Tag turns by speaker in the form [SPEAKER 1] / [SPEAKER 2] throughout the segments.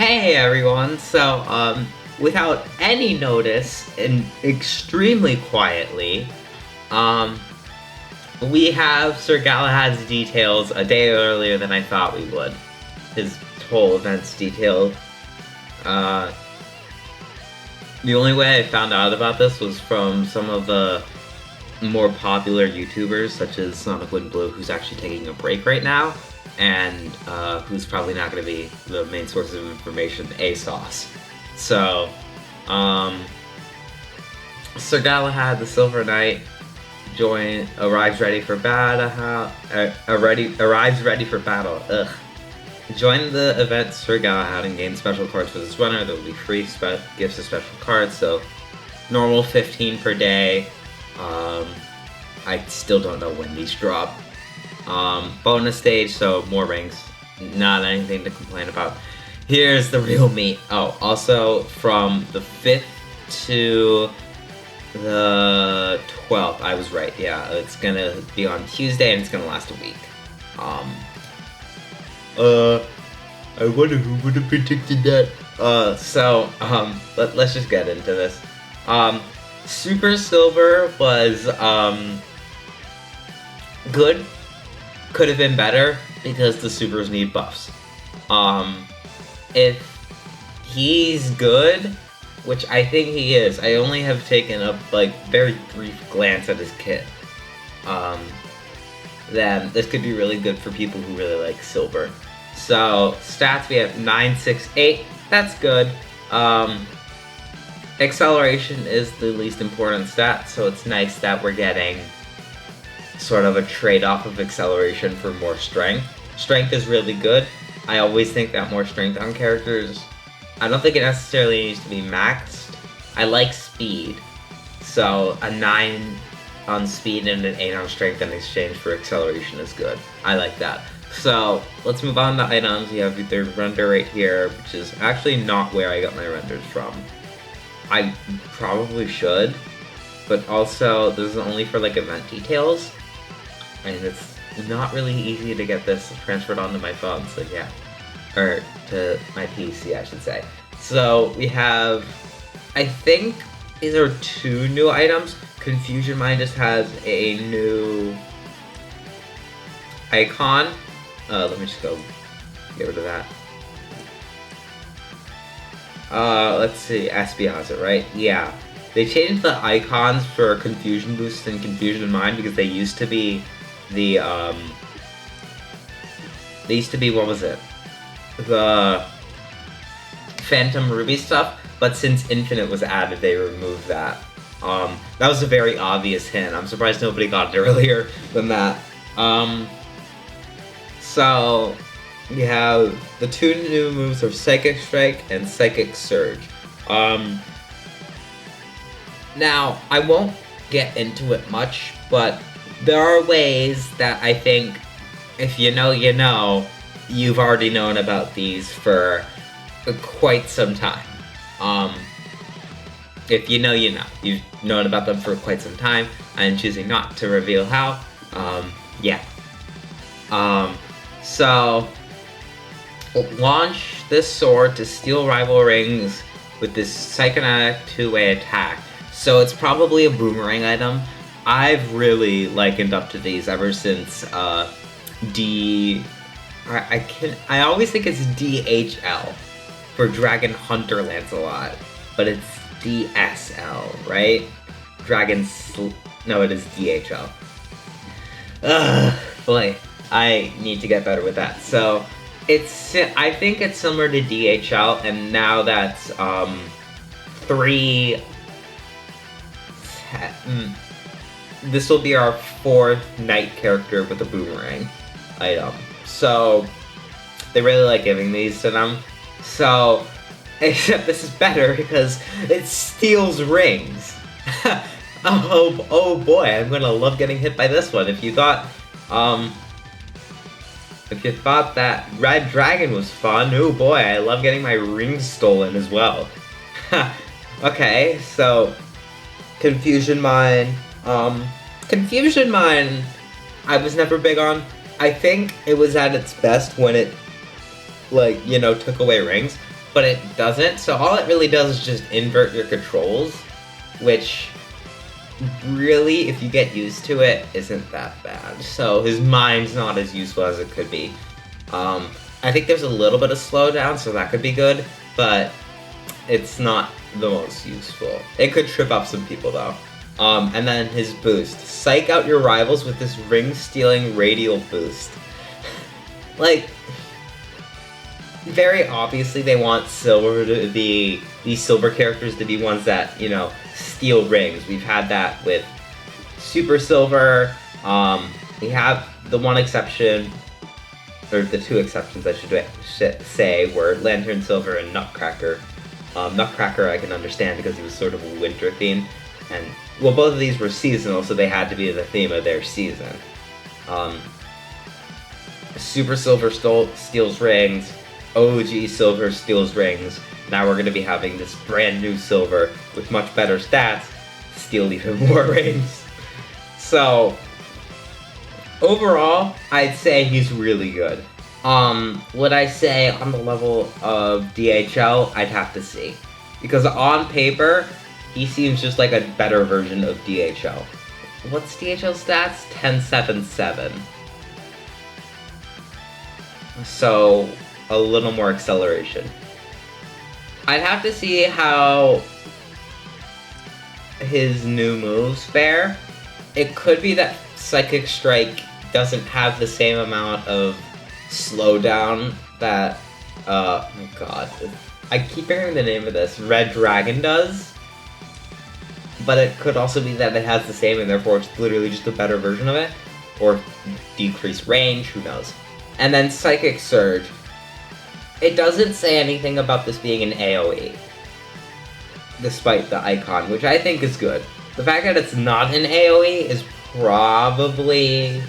[SPEAKER 1] Hey everyone, without any notice and extremely quietly, um, we have Sir Galahad's details a day earlier than I thought we would. His whole event's detailed. Uh, the only way I found out about this was from some of the more popular YouTubers, such as Sonic Wind Blue, who's actually taking a break right now, and who's probably not going to be the main source of information, ASOS. So, Sir Galahad, the Silver Knight, arrives ready for battle. Join the event Sir Galahad and gain special cards for this runner. There will be free gifts of special cards, so normal 15 per day. I still don't know when these drop. Bonus stage, so more rings. Not anything to complain about. Here's the real meat. Oh, also from the 5th to the 12th, I was right, yeah. It's gonna be on Tuesday and it's gonna last a week. I wonder who would have predicted that. Let's just get into this. Super Silver was, good. Could have been better because the supers need buffs. If he's good, which I think he is, I only have taken a very brief glance at his kit. Then this could be really good for people who really like silver. So stats, we have 9, 6, 8. That's good. Acceleration is the least important stat, so it's nice that we're getting sort of a trade-off of acceleration for more strength. Strength is really good. I always think that more strength on characters, I don't think it necessarily needs to be maxed. I like speed, so a 9 on speed and an 8 on strength in exchange for acceleration is good. I like that. So let's move on to items. We have the render right here, which is actually not where I got my renders from. I probably should, but also this is only for event details, and it's not really easy to get this transferred onto my phone, so yeah. Or to my PC, I should say. So we have, I think these are 2 new items. Confusion Mind just has a new icon. Let me just go get rid of that. Let's see, SB has it, right? Yeah. They changed the icons for Confusion Boost and Confusion Mind because they used to be what was it? The Phantom Ruby stuff, but since Infinite was added, they removed that. That was a very obvious hint. I'm surprised nobody got it earlier than that. So you have the 2 new moves of Psychic Strike and Psychic Surge. Now, I won't get into it much, but there are ways that I think, if you know, you know, you've already known about these for quite some time. If you know, you know. You've known about them for quite some time. I'm choosing not to reveal how. Yeah. So, launch this sword to steal rival rings with this psychotic 2-way attack. So it's probably a boomerang item. I've really likened up to these ever since I always think it's DHL for Dragon Hunter Lancelot, but it's DSL, right? No, it is DHL. Boy, I need to get better with that. So I think it's similar to DHL, and now that's 3. This will be our 4th knight character with a boomerang item. So they really like giving these to them. So, except this is better because it steals rings. Oh boy, I'm gonna love getting hit by this one. If you thought that Red Dragon was fun, oh boy, I love getting my rings stolen as well. Okay, so Confusion Mind. Confusion Mind, I was never big on. I think it was at its best when it, took away rings. but it doesn't. So all it really does is just invert your controls, which really, if you get used to it, isn't that bad. So his mind's not as useful as it could be. I think there's a little bit of slowdown, so that could be good, but it's not the most useful. It could trip up some people though. And then his boost. Psych out your rivals with this ring-stealing radial boost. Like, very obviously they want Silver to be, these Silver characters to be ones that, you know, steal rings. We've had that with Super Silver. We have the one exception, or the two exceptions I should say, were Lantern Silver and Nutcracker. Nutcracker I can understand because he was sort of a winter theme, and well, both of these were seasonal, so they had to be the theme of their season. Super Silver steals rings, OG Silver steals rings. Now we're going to be having this brand new Silver with much better stats steal even more rings. So, overall, I'd say he's really good. Would I say on the level of DHL? I'd have to see. Because on paper, he seems just like a better version of DHL. What's DHL stats? 10-7-7. So, a little more acceleration. I'd have to see how his new moves fare. It could be that Psychic Strike doesn't have the same amount of slowdown that, oh my god, I keep hearing the name of this, Red Dragon does. But it could also be that it has the same and therefore it's literally just a better version of it. Or decreased range, who knows. And then Psychic Surge. It doesn't say anything about this being an AoE, despite the icon, which I think is good. The fact that it's not an AoE is probably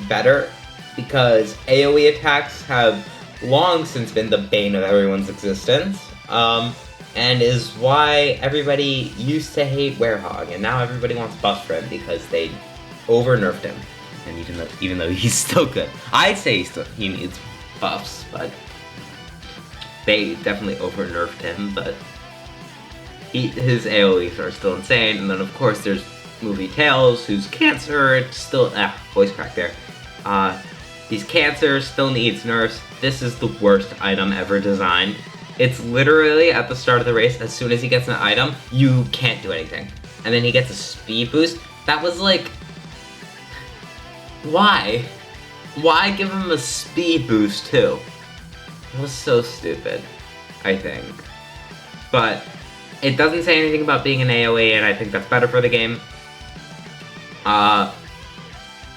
[SPEAKER 1] better, because AoE attacks have long since been the bane of everyone's existence, and is why everybody used to hate Werehog, and now everybody wants buffs for him because they over-nerfed him. And even though he's still good, I'd say he needs buffs, but they definitely over-nerfed him, but his AoEs are still insane. And then of course there's Movie Tails, who's Cancer, it's still, voice crack there. He's Cancer, still needs Nurse. This is the worst item ever designed. It's literally at the start of the race, as soon as he gets an item, you can't do anything. And then he gets a speed boost. That was like, why? Why give him a speed boost too? It was so stupid, I think. But it doesn't say anything about being an AoE, and I think that's better for the game.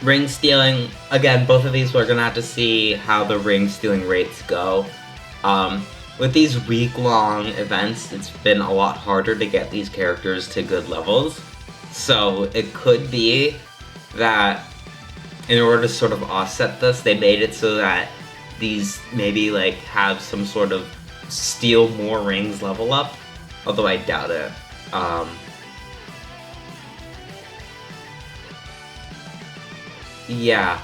[SPEAKER 1] Ring stealing, again, both of these we're gonna have to see how the ring stealing rates go. With these week-long events, it's been a lot harder to get these characters to good levels. So it could be that in order to sort of offset this, they made it so that these maybe like have some sort of steal more rings level up, although I doubt it. Yeah,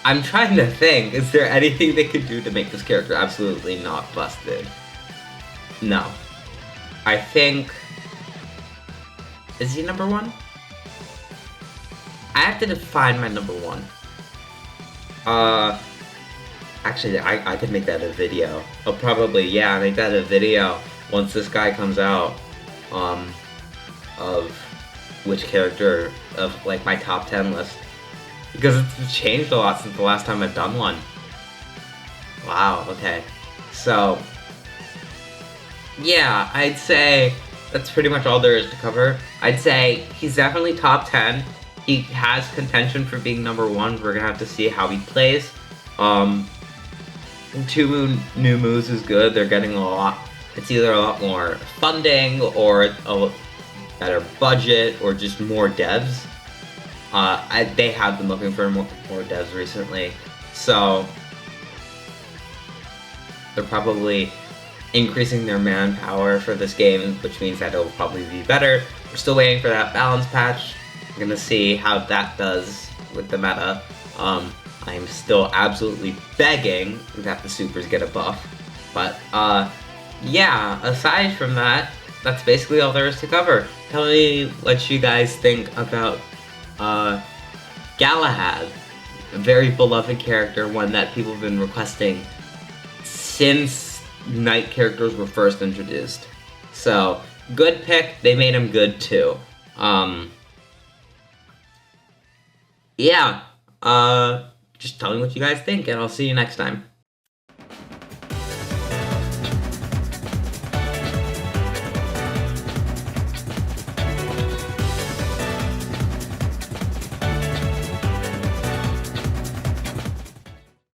[SPEAKER 1] I'm trying to think, is there anything they could do to make this character absolutely not busted? No. I think, is he number one? I have to define my number one. Actually, I could make that a video. I'll probably, yeah, make that a video once this guy comes out, of which character of, like, my top 10 list. Because it's changed a lot since the last time I've done one. Wow, okay. So, yeah, I'd say that's pretty much all there is to cover. I'd say he's definitely top 10. He has contention for being number one. We're gonna have to see how he plays. Two new moves is good. They're getting a lot. It's either a lot more funding or a better budget or just more devs. They have been looking for more devs recently, so they're probably increasing their manpower for this game, which means that it'll probably be better. We're still waiting for that balance patch. We're gonna see how that does with the meta. I'm still absolutely begging that the supers get a buff, but yeah, aside from that, that's basically all there is to cover. Tell me what you guys think about uh, Galahad, a very beloved character, one that people have been requesting since knight characters were first introduced. So, good pick. They made him good too. Um, yeah. Just tell me what you guys think, and I'll see you next time.